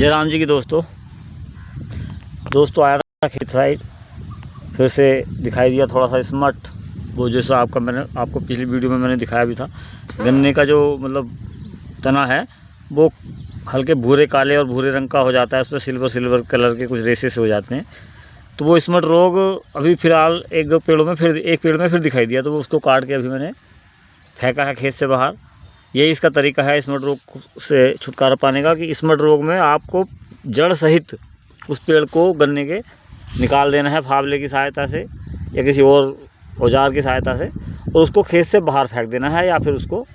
जयराम जी की दोस्तों आया था खेत साइड, फिर से दिखाई दिया थोड़ा सा स्मार्ट। वो जैसा मैंने आपको पिछली वीडियो में मैंने दिखाया भी था, गन्ने का जो मतलब तना है वो हल्के भूरे काले और भूरे रंग का हो जाता है, उस पर सिल्वर कलर के कुछ रेसेस हो जाते हैं। तो वो स्मार्ट रोग अभी फ़िलहाल एक पेड़ में फिर दिखाई दिया, तो वो उसको काट के अभी मैंने फेंका है खेत से बाहर। यही इसका तरीका है स्मार्ट रोग से छुटकारा पाने का, कि स्मार्ट रोग में आपको जड़ सहित उस पेड़ को गन्ने के निकाल देना है फावले की सहायता से या किसी और औजार की सहायता से, और उसको खेत से बाहर फेंक देना है या फिर उसको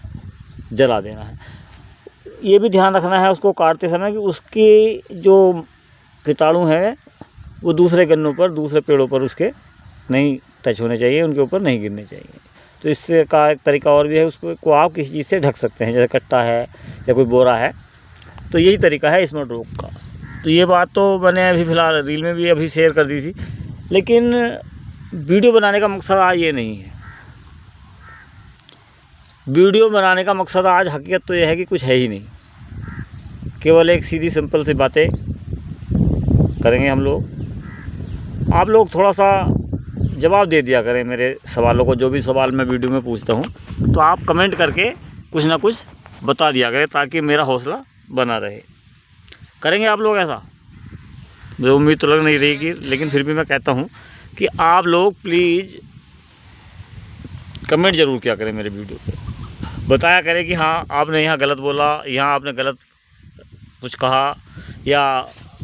जला देना है। ये भी ध्यान रखना है उसको काटते समय कि उसकी जो कीटाणु है वो दूसरे गन्नों पर, दूसरे पेड़ों पर उसके नहीं टच होने चाहिए, उनके ऊपर नहीं गिरने चाहिए। तो इससे का एक तरीका और भी है, उसको आप किसी चीज़ से ढक सकते हैं, जैसे कट्टा है या कोई बोरा है। तो यही तरीका है स्मार्ट रोग का। तो ये बात तो मैंने अभी फ़िलहाल रील में भी अभी शेयर कर दी थी, लेकिन वीडियो बनाने का मकसद आज ये नहीं है। वीडियो बनाने का मकसद आज हकीकत तो ये है कि कुछ है ही नहीं, केवल एक सीधी सिंपल सी बातें करेंगे हम लोग। आप लोग थोड़ा सा जवाब दे दिया करें मेरे सवालों को, जो भी सवाल मैं वीडियो में पूछता हूँ तो आप कमेंट करके कुछ ना कुछ बता दिया करें, ताकि मेरा हौसला बना रहे। करेंगे आप लोग ऐसा? मुझे उम्मीद तो लग नहीं रही कि, लेकिन फिर भी मैं कहता हूँ कि आप लोग प्लीज़ कमेंट ज़रूर किया करें मेरे वीडियो पे, बताया करें कि हाँ आपने यहाँ गलत बोला, यहाँ आपने गलत कुछ कहा, या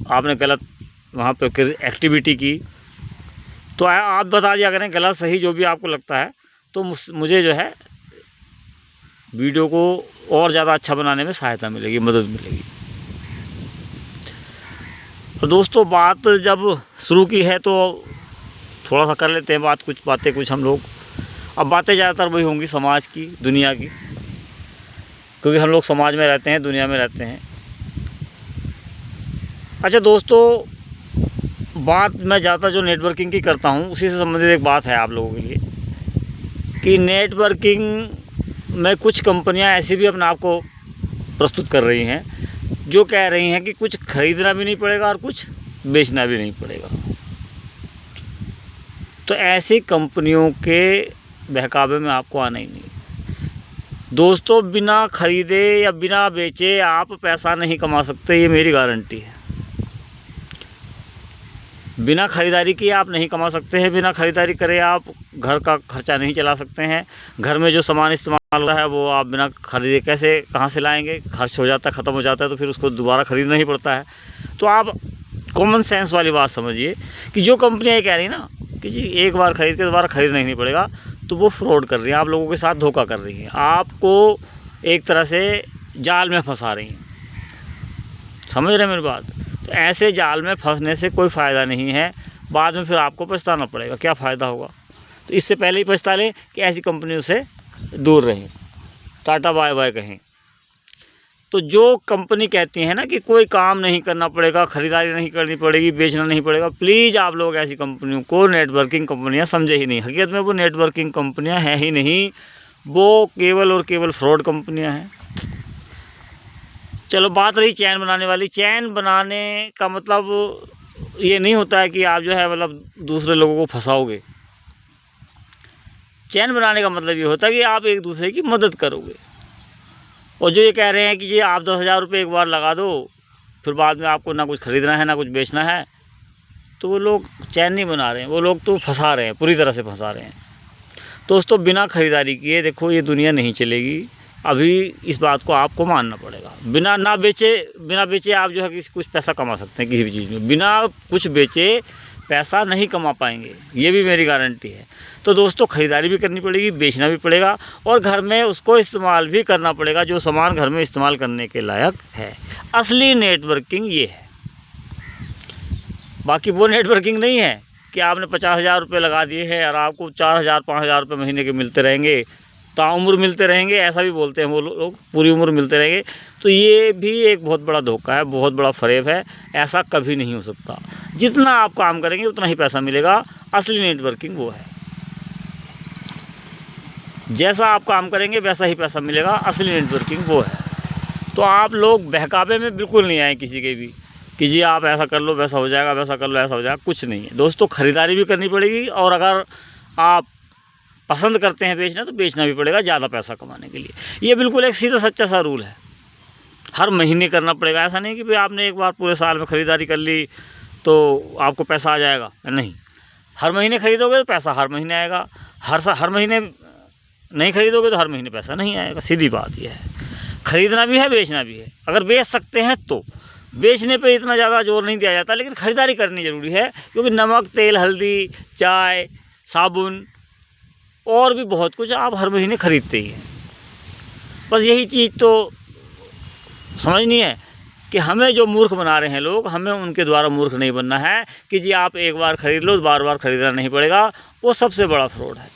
आपने गलत वहाँ पे एक्टिविटी की। तो आप बता दिया करें गलत सही जो भी आपको लगता है, तो मुझे जो है वीडियो को और ज़्यादा अच्छा बनाने में सहायता मिलेगी, मदद मिलेगी। तो दोस्तों बात जब शुरू की है तो थोड़ा सा कर लेते हैं कुछ बातें कुछ हम लोग। अब बातें ज़्यादातर वही होंगी समाज की, दुनिया की, क्योंकि हम लोग समाज में रहते हैं, दुनिया में रहते हैं। अच्छा दोस्तों, बात मैं ज़्यादातर जो नेटवर्किंग की करता हूँ उसी से संबंधित एक बात है आप लोगों के लिए, कि नेटवर्किंग में कुछ कंपनियां ऐसी भी अपने आप को प्रस्तुत कर रही हैं जो कह रही हैं कि कुछ खरीदना भी नहीं पड़ेगा और कुछ बेचना भी नहीं पड़ेगा। तो ऐसी कंपनियों के बहकावे में आपको आना ही नहीं। दोस्तों, बिना खरीदे या बिना बेचे आप पैसा नहीं कमा सकते, ये मेरी गारंटी है। बिना खरीदारी किए आप नहीं कमा सकते हैं, बिना खरीदारी करे आप घर का खर्चा नहीं चला सकते हैं। घर में जो सामान इस्तेमाल होता है वो आप बिना खरीदे कैसे कहाँ से लाएंगे? खर्च हो जाता है, ख़त्म हो जाता है, तो फिर उसको दोबारा खरीदना ही पड़ता है। तो आप कॉमन सेंस वाली बात समझिए कि जो कंपनियाँ ये कह रही ना कि जी एक बार खरीद के दोबारा खरीदना ही नहीं पड़ेगा, तो वो फ्रॉड कर रही हैं, आप लोगों के साथ धोखा कर रही हैं, आपको एक तरह से जाल में फंसा रही हैं। समझ रहे हैं मेरी बात? तो ऐसे जाल में फंसने से कोई फ़ायदा नहीं है, बाद में फिर आपको पछताना पड़ेगा। क्या फ़ायदा होगा? तो इससे पहले ही पछता लें कि ऐसी कंपनियों से दूर रहें, टाटा बाय बाय कहें। तो जो कंपनी कहती है ना कि कोई काम नहीं करना पड़ेगा, ख़रीदारी नहीं करनी पड़ेगी, बेचना नहीं पड़ेगा, प्लीज़ आप लोग ऐसी कंपनियों को नेटवर्किंग कंपनियां समझे ही नहीं। हकीकत में वो नेटवर्किंग कंपनियां हैं ही नहीं, वो केवल और केवल फ्रॉड कंपनियां हैं। चलो बात रही चैन बनाने वाली। चैन बनाने का मतलब ये नहीं होता है कि आप जो है मतलब दूसरे लोगों को फंसाओगे। चैन बनाने का मतलब ये होता है कि आप एक दूसरे की मदद करोगे। और जो ये कह रहे हैं कि ये आप 10,000 रुपये एक बार लगा दो, फिर बाद में आपको ना कुछ ख़रीदना है ना कुछ बेचना है, तो वो लोग चैन नहीं बना रहे हैं, वो लोग तो फंसा रहे हैं, पूरी तरह से फंसा रहे हैं। दोस्तों, बिना ख़रीदारी किए देखो ये दुनिया नहीं चलेगी। अभी इस बात को आपको मानना पड़ेगा। बिना बेचे आप जो है कुछ पैसा कमा सकते हैं किसी भी चीज़ में, बिना कुछ बेचे पैसा नहीं कमा पाएंगे, ये भी मेरी गारंटी है। तो दोस्तों, ख़रीदारी भी करनी पड़ेगी, बेचना भी पड़ेगा, और घर में उसको इस्तेमाल भी करना पड़ेगा जो सामान घर में इस्तेमाल करने के लायक है। असली नेटवर्किंग ये है। बाकी वो नेटवर्किंग नहीं है कि आपने 50,000 रुपये लगा दिए हैं और आपको 4,000 5,000 रुपये महीने के मिलते रहेंगे, ताउम्र मिलते रहेंगे, ऐसा भी बोलते हैं वो लोग, पूरी उम्र मिलते रहेंगे। तो ये भी एक बहुत बड़ा धोखा है, बहुत बड़ा फरेब है। ऐसा कभी नहीं हो सकता। जितना आप काम करेंगे उतना ही पैसा मिलेगा। असली नेटवर्किंग वो है, जैसा आप काम करेंगे वैसा ही पैसा मिलेगा। असली नेटवर्किंग वो है। तो आप लोग बहकावे में बिल्कुल नहीं आए किसी के भी, कि जी आप ऐसा कर लो वैसा हो जाएगा, वैसा कर लो ऐसा हो जाएगा, कुछ नहीं है दोस्तों। ख़रीदारी भी करनी पड़ेगी और अगर आप पसंद करते हैं बेचना तो बेचना भी पड़ेगा ज़्यादा पैसा कमाने के लिए। ये बिल्कुल एक सीधा सच्चा सा रूल है, हर महीने करना पड़ेगा। ऐसा नहीं कि भाई आपने एक बार पूरे साल में ख़रीदारी कर ली तो आपको पैसा आ जाएगा, नहीं। हर महीने खरीदोगे तो पैसा हर महीने आएगा, हर महीने नहीं खरीदोगे तो हर महीने पैसा नहीं आएगा। सीधी बात यह है, खरीदना भी है बेचना भी है। अगर बेच सकते हैं तो बेचने पे इतना ज़्यादा जोर नहीं दिया जाता, लेकिन ख़रीदारी करनी ज़रूरी है, क्योंकि नमक, तेल, हल्दी, चाय, साबुन और भी बहुत कुछ आप हर महीने खरीदते ही हैं। बस यही चीज़ तो समझनी है कि हमें जो मूर्ख बना रहे हैं लोग, हमें उनके द्वारा मूर्ख नहीं बनना है कि जी आप एक बार ख़रीद लो, बार बार ख़रीदना नहीं पड़ेगा। वो सबसे बड़ा फ्रॉड है।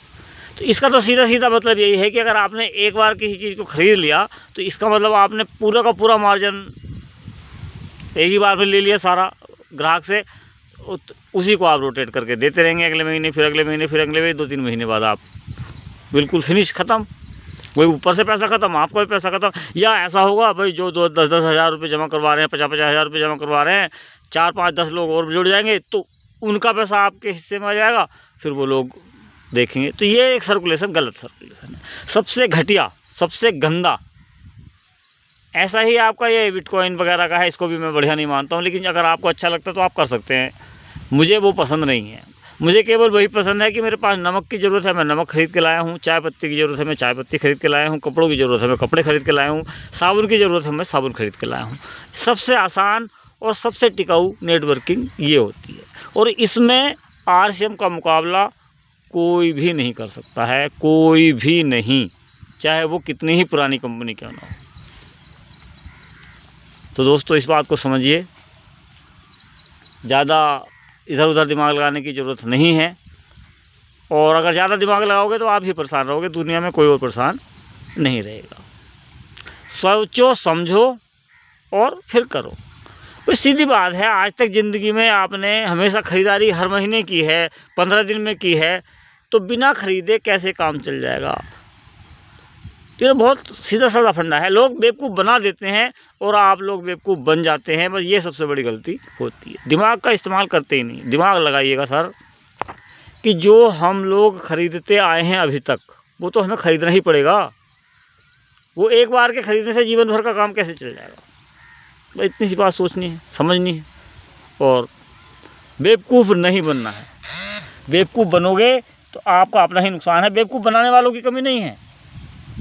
तो इसका तो सीधा सीधा मतलब यही है कि अगर आपने एक बार किसी चीज़ को ख़रीद लिया तो इसका मतलब आपने पूरा का पूरा मार्जिन एक ही बार में ले लिया सारा ग्राहक से, उसी को आप रोटेट करके देते रहेंगे अगले महीने, फिर अगले महीने, फिर अगले महीने, 2-3 महीने बाद आप बिल्कुल फिनिश, ख़त्म। वही ऊपर से पैसा ख़त्म, आपका भी पैसा ख़त्म। या ऐसा होगा भाई जो 10-10 हज़ार रुपये जमा करवा रहे हैं, 50-50 हज़ार रुपये जमा करवा रहे हैं, 4-5-10 लोग और जुड़ जाएंगे तो उनका पैसा आपके हिस्से में आ जाएगा, फिर वो लोग देखेंगे। तो ये एक सर्कुलेशन गलत सर्कुलेशन है, सबसे घटिया, सबसे गंदा। ऐसा ही आपका ये बिटकॉइन वगैरह का है, इसको भी मैं बढ़िया नहीं मानता हूँ, लेकिन अगर आपको अच्छा लगता है तो आप कर सकते हैं। मुझे वो पसंद नहीं है। मुझे केवल वही पसंद है कि मेरे पास नमक की ज़रूरत है, मैं नमक खरीद के लाया हूँ, चाय पत्ती की ज़रूरत है, मैं चाय पत्ती खरीद के लाया हूँ, कपड़ों की ज़रूरत है, मैं कपड़े खरीद के लाया हूँ, साबुन की ज़रूरत है, मैं साबुन खरीद के लाया हूँ। सबसे आसान और सबसे टिकाऊ नेटवर्किंग ये होती है, और इसमें आरसीएम का मुकाबला कोई भी नहीं कर सकता है, कोई भी नहीं, चाहे वो कितनी ही पुरानी कंपनी क्यों ना हो। तो दोस्तों इस बात को समझिए, ज़्यादा इधर उधर दिमाग लगाने की ज़रूरत नहीं है, और अगर ज़्यादा दिमाग लगाओगे तो आप ही परेशान रहोगे, दुनिया में कोई और परेशान नहीं रहेगा। सोचो, समझो और फिर करो। तो सीधी बात है, आज तक ज़िंदगी में आपने हमेशा ख़रीदारी हर महीने की है, 15 दिन में की है, तो बिना ख़रीदे कैसे काम चल जाएगा? ये बहुत सीधा साधा फंडा है। लोग बेवकूफ़ बना देते हैं और आप लोग बेवकूफ़ बन जाते हैं, बस ये सबसे बड़ी गलती होती है। दिमाग का इस्तेमाल करते ही नहीं। दिमाग लगाइएगा सर, कि जो हम लोग ख़रीदते आए हैं अभी तक, वो तो हमें ख़रीदना ही पड़ेगा। वो एक बार के ख़रीदने से जीवन भर का काम कैसे चल जाएगा? बस इतनी सी बात सोचनी है, समझनी है, और बेवकूफ़ नहीं बनना है। बेवकूफ़ बनोगे तो आपका अपना ही नुकसान है। बेवकूफ़ बनाने वालों की कमी नहीं है,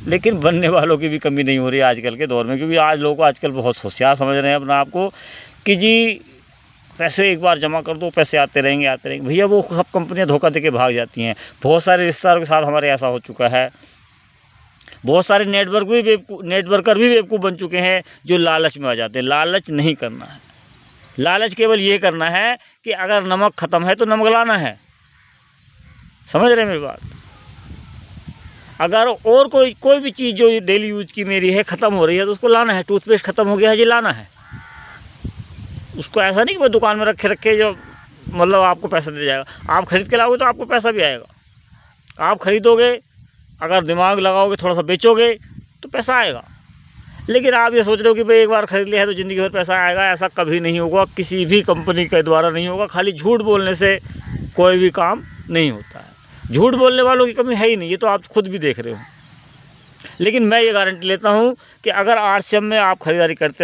लेकिन बनने वालों की भी कमी नहीं हो रही है आजकल के दौर में, क्योंकि आज लोग आजकल बहुत होशियार समझ रहे हैं अपने आप को कि जी पैसे एक बार जमा कर दो, पैसे आते रहेंगे आते रहेंगे। भैया वो सब कंपनियां धोखा देके भाग जाती हैं। बहुत सारे रिश्तेदारों के साथ हमारे ऐसा हो चुका है। बहुत सारे नेटवर्कर भी बेवकूफ़ बन चुके हैं, जो लालच में आ जाते हैं। लालच नहीं करना है। लालच केवल ये करना है कि अगर नमक ख़त्म है तो नमक लाना है। समझ रहे हैं मेरी बात? अगर और कोई भी चीज़ जो डेली यूज की मेरी है ख़त्म हो रही है तो उसको लाना है। टूथपेस्ट ख़त्म हो गया है जी, लाना है उसको। ऐसा नहीं कि वो दुकान में रखे जो मतलब आपको पैसा दे जाएगा। आप खरीद के लाओगे तो आपको पैसा भी आएगा। आप खरीदोगे, अगर दिमाग लगाओगे, थोड़ा सा बेचोगे तो पैसा आएगा। लेकिन आप ये सोच रहे हो कि भाई एक बार खरीद लिया है तो ज़िंदगी भर पैसा आएगा, ऐसा कभी नहीं होगा। किसी भी कंपनी के द्वारा नहीं होगा। खाली झूठ बोलने से कोई भी काम नहीं होता है। झूठ बोलने वालों की कमी है ही नहीं, ये तो आप खुद भी देख रहे हो। लेकिन मैं ये गारंटी लेता हूँ कि अगर आरसीएम में आप खरीदारी करते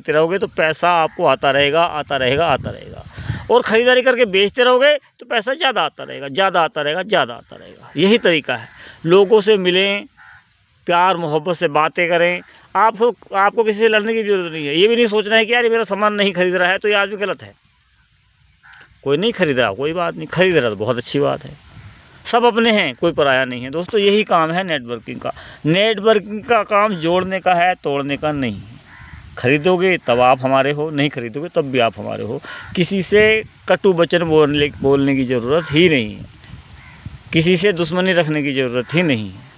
रहोगे तो पैसा आपको आता रहेगा। और ख़रीदारी करके बेचते रहोगे तो पैसा ज़्यादा आता रहेगा। यही तरीका है। लोगों से मिलें, प्यार मोहब्बत से बातें करें। आपको किसी से लड़ने की ज़रूरत नहीं है। ये भी नहीं सोचना है कि यार ये मेरा सामान नहीं खरीद रहा है तो ये आदमी गलत है। कोई नहीं खरीद रहा, कोई बात नहीं। खरीद रहा तो बहुत अच्छी बात है। सब अपने हैं, कोई पराया नहीं है। दोस्तों यही काम है नेटवर्किंग का। नेटवर्किंग का काम जोड़ने का है, तोड़ने का नहीं है। खरीदोगे तब आप हमारे हो, नहीं खरीदोगे तब भी आप हमारे हो। किसी से कटु वचन बोलने की ज़रूरत ही नहीं है। किसी से दुश्मनी रखने की ज़रूरत ही नहीं है।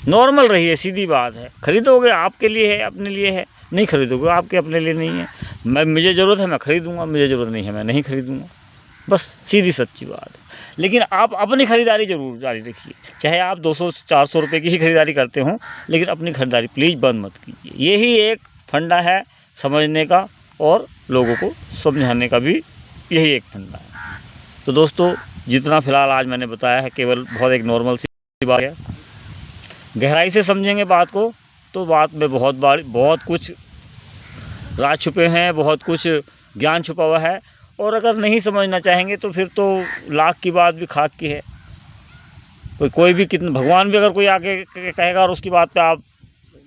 नॉर्मल रहिए, सीधी बात है। खरीदोगे आपके लिए है, अपने लिए है। नहीं खरीदोगे आपके अपने लिए नहीं है। मुझे ज़रूरत है मैं खरीदूँगा, मुझे ज़रूरत नहीं है मैं नहीं खरीदूँगा। बस सीधी सच्ची बात है। लेकिन आप अपनी ख़रीदारी ज़रूर जारी रखिए। चाहे आप 200-400 रुपये की ही खरीदारी करते हों, लेकिन अपनी खरीदारी प्लीज़ बंद मत कीजिए। यही एक फंडा है समझने का और लोगों को समझाने का भी यही एक फंडा है। तो दोस्तों, जितना फ़िलहाल आज मैंने बताया है केवल बहुत एक नॉर्मल सी बात है। गहराई से समझेंगे बात को तो बात में बहुत कुछ राज छुपे हैं, बहुत कुछ ज्ञान छुपा हुआ है। और अगर नहीं समझना चाहेंगे तो फिर तो लाख की बात भी खाक की है। कोई भी कितना भगवान भी अगर कोई आके कहेगा और उसकी बात पे आप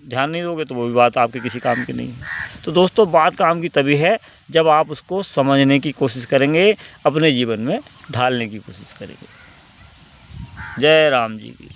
ध्यान नहीं दोगे तो वो भी बात आपके किसी काम की नहीं है। तो दोस्तों, बात काम की तभी है जब आप उसको समझने की कोशिश करेंगे, अपने जीवन में ढालने की कोशिश करेंगे। जय राम जी की।